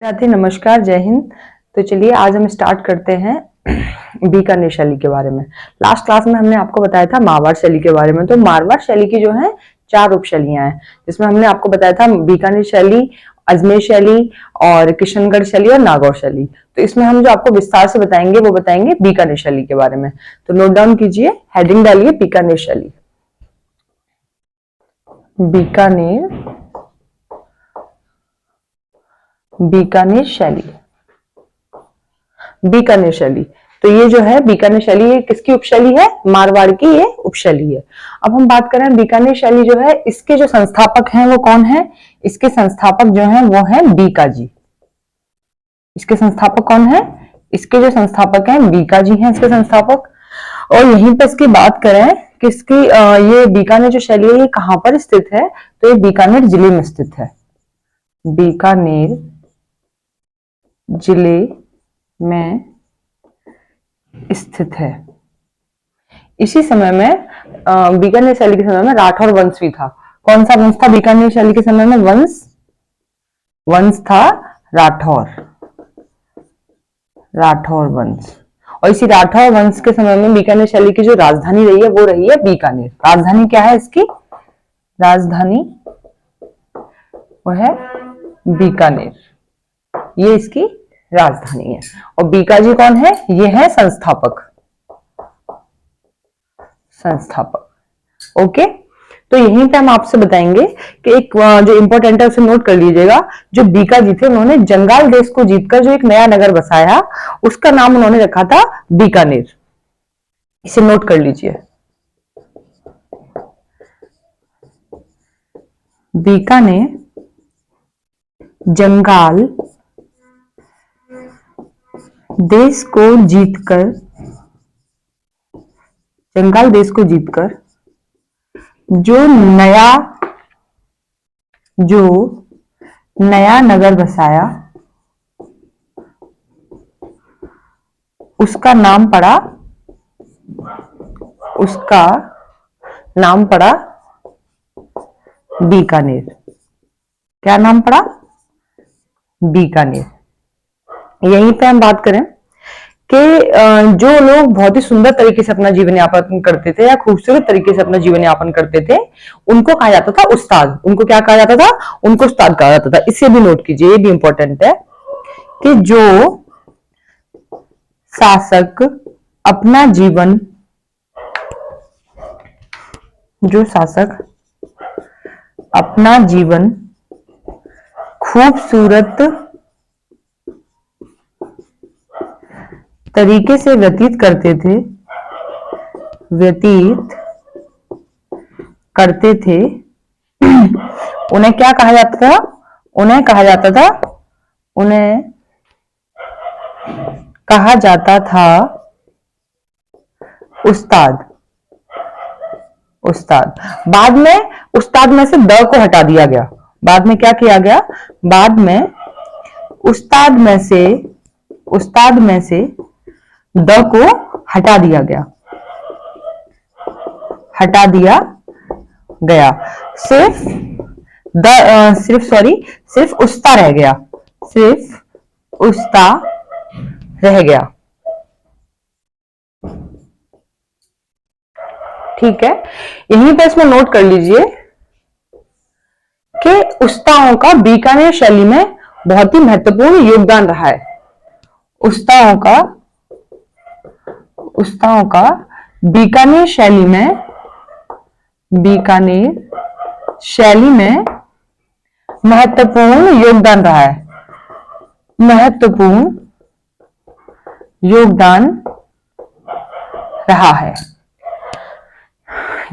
विद्यार्थी नमस्कार, जय हिंद। तो चलिए आज हम स्टार्ट करते हैं बीकानेर शैली के बारे में। लास्ट क्लास में हमने आपको बताया था मारवाड़ शैली के बारे में। तो मारवाड़ शैली की जो है 4 उपशैलियां हैं, जिसमें हमने आपको बताया था बीकानेर शैली, अजमेर शैली और किशनगढ़ शैली और नागौर शैली। तो इसमें हम जो आपको विस्तार से बताएंगे वो बताएंगे बीकानेर शैली के बारे में। तो नोट डाउन कीजिए, हेडिंग डालिए बीकानेर शैली। बीकानेर शैली, बीकानेर शैली। तो ये जो है बीकानेर शैली, ये किसकी उपशैली है? मारवाड़ की ये उपशैली है। अब हम बात करें बीकानेर शैली जो है, इसके जो संस्थापक हैं वो कौन है? इसके संस्थापक जो हैं वो हैं बीकाजी। इसके संस्थापक कौन है? इसके जो संस्थापक हैं बीकाजी हैं इसके संस्थापक। और यहीं पर इसकी बात करें कि इसकी ये बीकानेर जो शैली है ये कहां पर स्थित है? तो ये बीकानेर जिले में स्थित है। बीकानेर जिले में स्थित है। इसी समय में बीकानेर शैली के समय में राठौर वंश भी था। कौन सा वंश था बीकानेर शैली के समय में? वंश था राठौर वंश। और इसी राठौर वंश के समय में बीकानेर शैली की जो राजधानी रही है वो रही है बीकानेर। राजधानी क्या है इसकी? राजधानी वो है बीकानेर, ये इसकी राजधानी है। और बीकाजी कौन है? ये है संस्थापक। ओके, तो यहीं पे हम आपसे बताएंगे कि एक जो इंपॉर्टेंट है उसे नोट कर लीजिएगा। जो बीकाजी थे उन्होंने जंगाल देश को जीतकर जो एक नया नगर बसाया, उसका नाम उन्होंने रखा था बीकानेर। इसे नोट कर लीजिए, बीकानेर जंगाल देश को जीतकर जो नया नगर बसाया उसका नाम पड़ा बीकानेर। क्या नाम पड़ा? बीकानेर। यहीं पे हम बात करें कि जो लोग बहुत ही सुंदर तरीके से अपना जीवन यापन करते थे या खूबसूरत तरीके से अपना जीवन यापन करते थे, उनको कहा जाता था उस्ताद। उनको क्या कहा जाता था? उनको उस्ताद कहा जाता था। इसे भी नोट कीजिए, ये भी इंपॉर्टेंट है कि जो शासक अपना जीवन खूबसूरत तरीके से व्यतीत करते थे उन्हें क्या कहा जाता था? उन्हें कहा जाता था उस्ताद। बाद में उस्ताद में से द को हटा दिया गया। बाद में क्या किया गया? बाद में उस्ताद में से द को हटा दिया गया। सिर्फ उस्ता रह गया। ठीक है, यहीं पर इसमें नोट कर लीजिए कि उस्ताओं का बीकानेर शैली में बहुत ही महत्वपूर्ण योगदान रहा है। उस्ताओं का बीकानेर शैली में महत्वपूर्ण योगदान रहा है।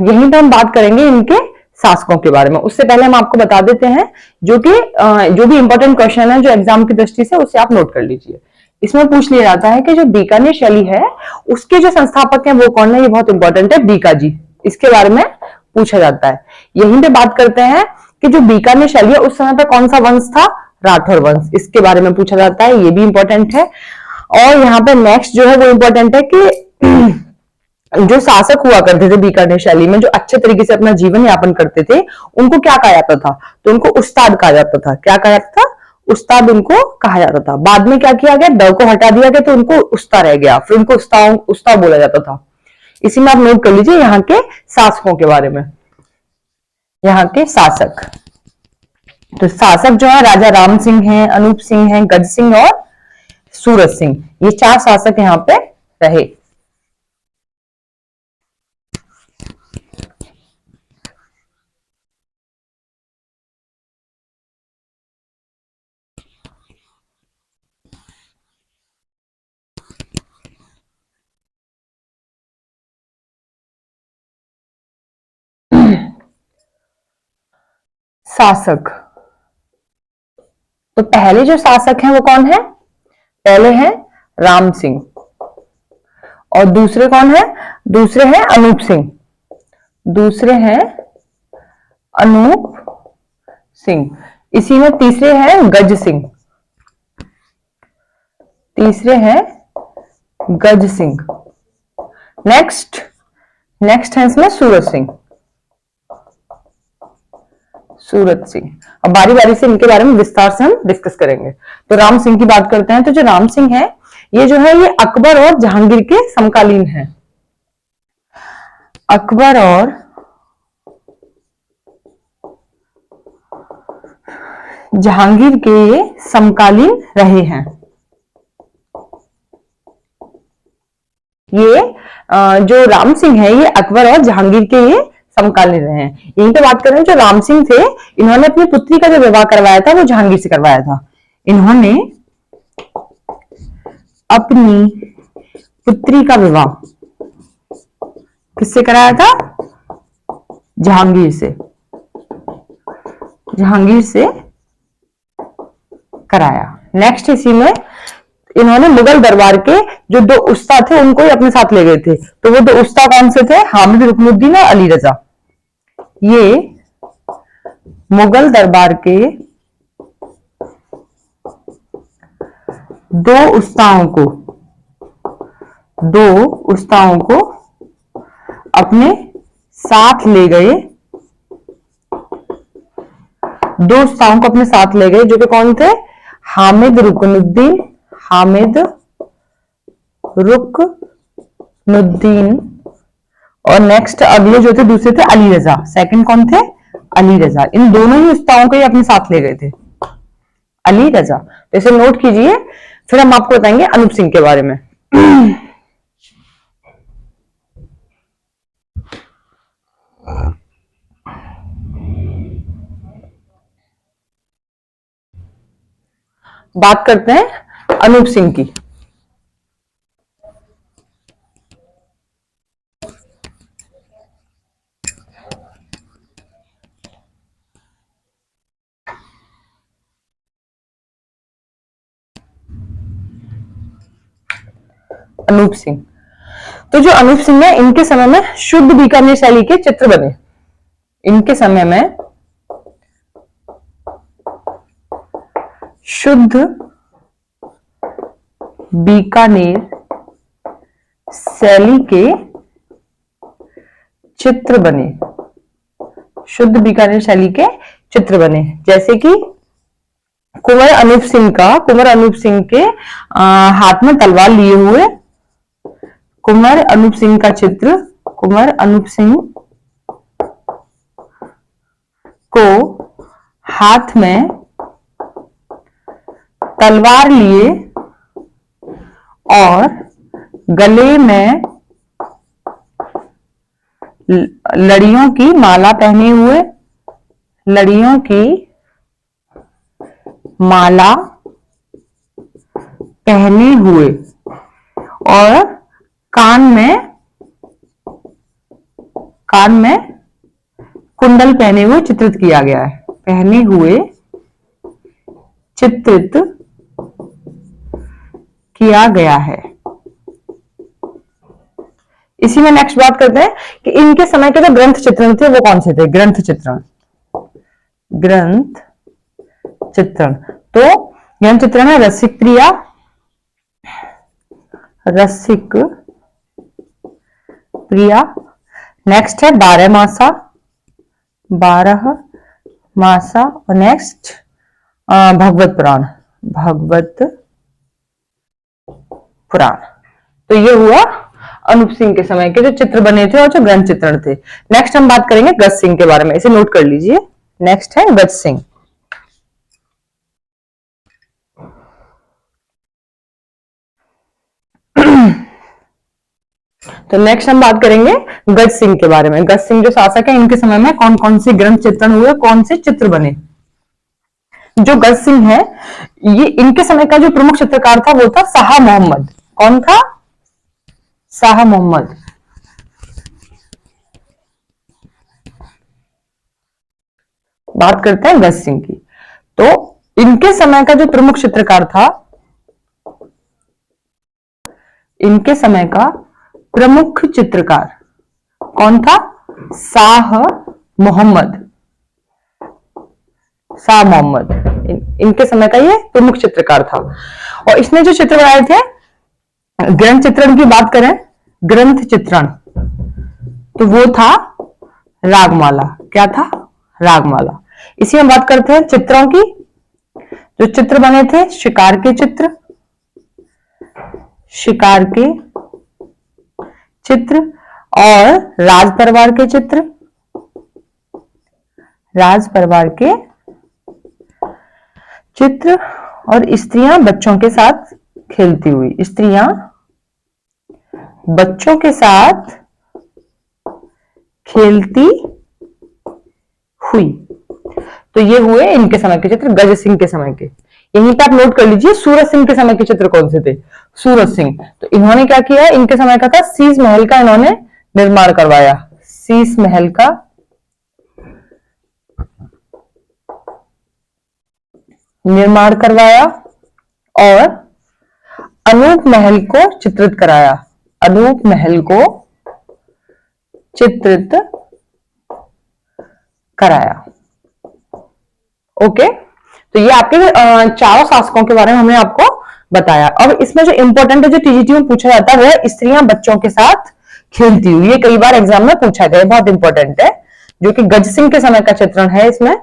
यहीं पे हम बात करेंगे इनके शासकों के बारे में। उससे पहले हम आपको बता देते हैं जो भी इंपॉर्टेंट क्वेश्चन है जो एग्जाम की दृष्टि से, उसे आप नोट कर लीजिए। इसमें पूछ लिया जाता है कि जो बीकानेर शैली है उसके जो संस्थापक हैं वो कौन है? ये बहुत इंपॉर्टेंट है, बीकाजी। इसके बारे में पूछा जाता है। यहीं पे बात करते हैं कि जो बीकानेर शैली है उस समय पे कौन सा वंश था? राठौर वंश। इसके बारे में पूछा जाता है, ये भी इंपॉर्टेंट है। और यहाँ पे नेक्स्ट जो है वो इंपॉर्टेंट है कि जो शासक हुआ करते थे बीकानेर शैली में, जो अच्छे तरीके से अपना जीवन यापन करते थे, उनको क्या कहा जाता था? तो उनको उस्ताद कहा जाता था। क्या कहा जाता था? उस्ताद उनको कहा जाता था। बाद में क्या किया गया, द को हटा दिया गया तो उनको उस्ता रह गया, फिर उनको उस्ता बोला जाता था। इसी में आप नोट कर लीजिए यहाँ के शासकों के बारे में, यहाँ के शासक। तो शासक जो है राजा राम सिंह हैं, अनूप सिंह हैं, गज सिंह और सूरत सिंह, ये 4 शासक यहाँ पे रहे। शासक, तो पहले जो शासक हैं वो कौन है, पहले हैं राम सिंह, और दूसरे कौन है, दूसरे हैं अनूप सिंह, दूसरे हैं अनूप सिंह। इसी में तीसरे हैं गज सिंह, तीसरे हैं गज सिंह। नेक्स्ट है इसमें सूरत सिंह, सूरत सिंह। अब बारी बारी से इनके बारे में विस्तार से हम डिस्कस करेंगे। तो राम सिंह की बात करते हैं। तो जो राम सिंह है ये जो है ये अकबर और जहांगीर के समकालीन है, अकबर और जहांगीर के ये समकालीन रहे हैं। ये जो राम सिंह है ये अकबर और जहांगीर के ये समकालीन रहे हैं। यहीं पे बात कर रहे हैं, जो राम सिंह थे इन्होंने अपनी पुत्री का जो विवाह करवाया था वो जहांगीर से करवाया था। इन्होंने अपनी पुत्री का विवाह किससे कराया था, जहांगीर से, जहांगीर से कराया। नेक्स्ट इसी में इन्होंने मुगल दरबार के जो 2 उस्ताद थे उनको ही अपने साथ ले गए थे। तो वो 2 उस्ताद कौन से थे, हामिद रुकनुद्दीन और अली रजा। ये मुगल दरबार के 2 उस्तादों को अपने साथ ले गए, 2 उस्तादों को अपने साथ ले गए जो कि कौन थे, हामिद रुकनुद्दीन और नेक्स्ट अगले जो थे दूसरे थे अली रजा। सेकंड कौन थे, अली रजा। इन दोनों ही उस्तादों को ही अपने साथ ले गए थे, अली रजा। तो इसे नोट कीजिए, फिर हम आपको बताएंगे अनूप सिंह के बारे में। बात करते हैं अनूप सिंह की। अनूप सिंह, तो जो अनूप सिंह है इनके समय में शुद्ध बीकानेर शैली के चित्र बने। इनके समय में शुद्ध बीकानेर शैली के चित्र बने, शुद्ध बीकानेर शैली के चित्र बने। जैसे कि कुंवर अनूप सिंह के हाथ में तलवार लिए हुए, कुंवर अनूप सिंह का चित्र, कुंवर अनूप सिंह को हाथ में तलवार लिए और गले में लड़ियों की माला पहने हुए, लड़ियों की माला पहने हुए और कान में कुंडल पहने हुए चित्रित किया गया है, पहने हुए चित्रित किया गया है। इसी में नेक्स्ट बात करते हैं कि इनके समय के जो ग्रंथ चित्रण थे वो कौन से थे। ग्रंथ चित्रण, तो ग्रंथ चित्रण है रसिक प्रिया, नेक्स्ट है 12 मासा और नेक्स्ट भगवत पुराण, भगवत पुराण। तो ये हुआ अनूप सिंह के समय के जो चित्र बने थे और जो ग्रंथ चित्रण थे। नेक्स्ट हम बात करेंगे गज सिंह के बारे में, इसे नोट कर लीजिए। नेक्स्ट है गज सिंह। तो नेक्स्ट हम बात करेंगे गज सिंह के बारे में। गज सिंह जो शासक है, इनके समय में कौन कौन से ग्रंथ चित्रण हुए, कौन से चित्र बने। जो गज सिंह है, ये इनके समय का जो प्रमुख चित्रकार था वो था शाह मोहम्मद। कौन था? शाह मोहम्मद। बात करते हैं गज सिंह की। तो इनके समय का जो प्रमुख चित्रकार था, इनके समय का प्रमुख चित्रकार कौन था? शाह मोहम्मद। शाह मोहम्मद इनके समय का ये प्रमुख चित्रकार था। और इसने जो चित्र बनाए थे, ग्रंथ चित्रण की बात करें, ग्रंथ चित्रण, तो वो था रागमाला। क्या था? रागमाला। इसी में बात करते हैं चित्रों की। जो चित्र बने थे, शिकार के चित्र, शिकार के चित्र और राज परिवार के चित्र, राज परिवार के चित्र, और स्त्रियां बच्चों के साथ खेलती हुई, स्त्रियां बच्चों के साथ खेलती हुई। तो ये हुए इनके समय के चित्र, गज सिंह के समय के। यहीं पे आप नोट कर लीजिए सूरज सिंह के समय के चित्र कौन से थे। सूरज सिंह, तो इन्होंने क्या किया, इनके समय का था शीश महल का इन्होंने निर्माण करवाया। शीश महल का निर्माण करवाया और अनूप महल को चित्रित कराया। अनूप महल को चित्रित कराया। ओके, तो ये आपके चारों शासकों के बारे में हमने आपको बताया। अब इसमें जो इंपॉर्टेंट है, जो टीजीटी में पूछा जाता है, वह स्त्रियां बच्चों के साथ खेलती हुई। ये कई बार एग्जाम में पूछा गया, बहुत इंपॉर्टेंट है, जो कि गज सिंह के समय का चित्रण है इसमें।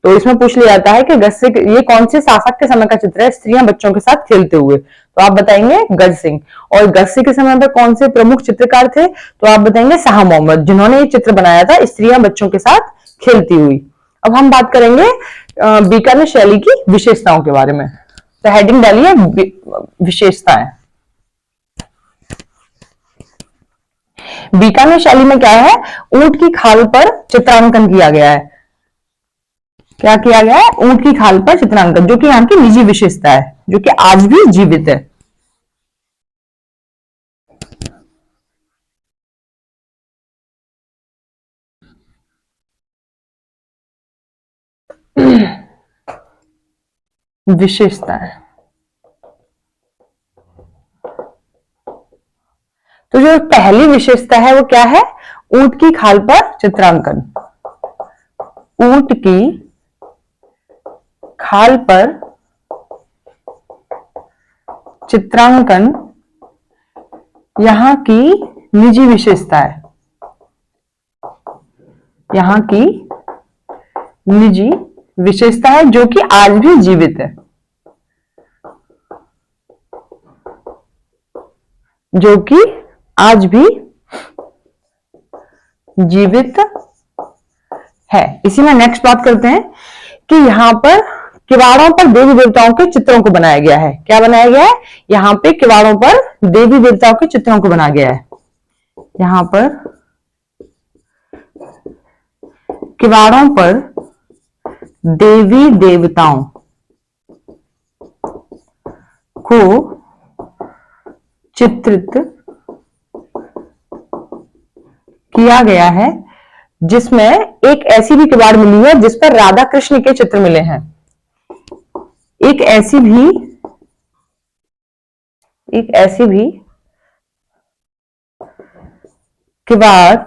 तो इसमें पूछ लिया जाता है कि गज सिंह ये कौन से शासक के समय का चित्र है, स्त्रियां बच्चों के साथ खेलते हुए। तो आप बताएंगे गज सिंह। और गज सिंह के समय पर कौन से प्रमुख चित्रकार थे, तो आप बताएंगे शाह मोहम्मद, जिन्होंने ये चित्र बनाया था स्त्रियां बच्चों के साथ खेलती हुई। अब हम बात करेंगे बीकानेर शैली की विशेषताओं के बारे में। तो हेडिंग डालिए विशेषताएं। बीकानेर शैली में क्या है, ऊंट की खाल पर चित्रांकन किया गया है। क्या किया गया है? ऊंट की खाल पर चित्रांकन, जो कि यहाँ की निजी विशेषता है, जो कि आज भी जीवित है। विशेषताएं, तो जो पहली विशेषता है वो क्या है? ऊंट की खाल पर चित्रांकन। ऊंट की खाल पर चित्रांकन यहां की निजी विशेषता है, यहां की निजी विशेषता है, जो कि आज भी जीवित है, जो कि आज भी जीवित है। इसी में नेक्स्ट बात करते हैं कि यहां पर किवाड़ों पर देवी देवताओं के चित्रों को बनाया गया है। क्या बनाया गया है? यहां पे किवाड़ों पर देवी देवताओं के चित्रों को बनाया गया है। यहां पर किवाड़ों पर देवी देवताओं को चित्रित किया गया है, जिसमें एक ऐसी भी किवाड़ मिली है जिस पर राधा कृष्ण के चित्र मिले हैं। एक ऐसी भी किवाड़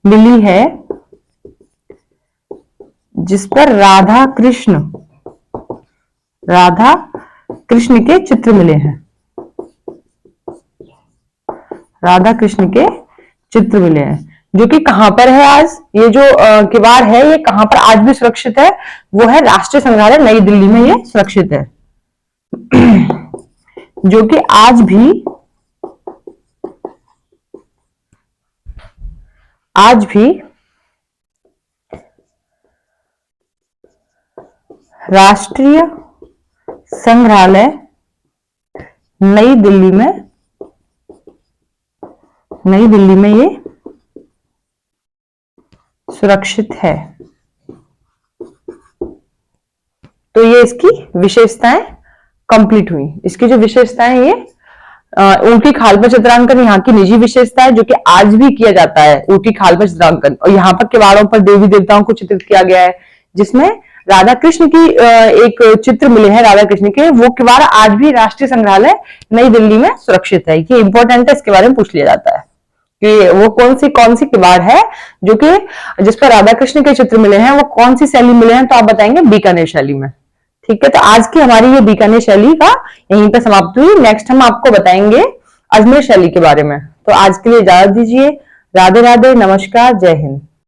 मिली है जिस पर राधा कृष्ण के चित्र मिले हैं। राधा कृष्ण के चित्र मिले हैं, जो कि कहां पर है आज, ये जो किवाड़ है ये कहां पर आज भी सुरक्षित है, वो है राष्ट्रीय संग्रहालय नई दिल्ली में, ये सुरक्षित है। जो कि आज भी राष्ट्रीय संग्रहालय नई दिल्ली में ये सुरक्षित है। तो ये इसकी विशेषताएं कंप्लीट हुई। इसकी जो विशेषताएं ये ऊटी खाल पर चित्रांकन यहाँ की निजी विशेषता है, जो कि आज भी किया जाता है ऊटी खाल पर चित्रांकन। और यहाँ पर किवाड़ों पर देवी देवताओं को चित्रित किया गया है, जिसमें राधा कृष्ण की एक चित्र मिले हैं राधा कृष्ण के। वो किवाड़ आज भी राष्ट्रीय संग्रहालय नई दिल्ली में सुरक्षित है। ये इंपॉर्टेंट है, इसके बारे में पूछ लिया जाता है कि वो कौन सी किवाड़ है जो कि जिस पर राधा कृष्ण के चित्र मिले हैं, वो कौन सी शैली मिले हैं। तो आप बताएंगे बीकानेर शैली में। ठीक है, तो आज की हमारी ये बीकानेर शैली का यहीं पर समाप्त हुई। नेक्स्ट हम आपको बताएंगे अजमेर शैली के बारे में। तो आज के लिए इजाजत दीजिए। राधे राधे, नमस्कार, जय हिंद।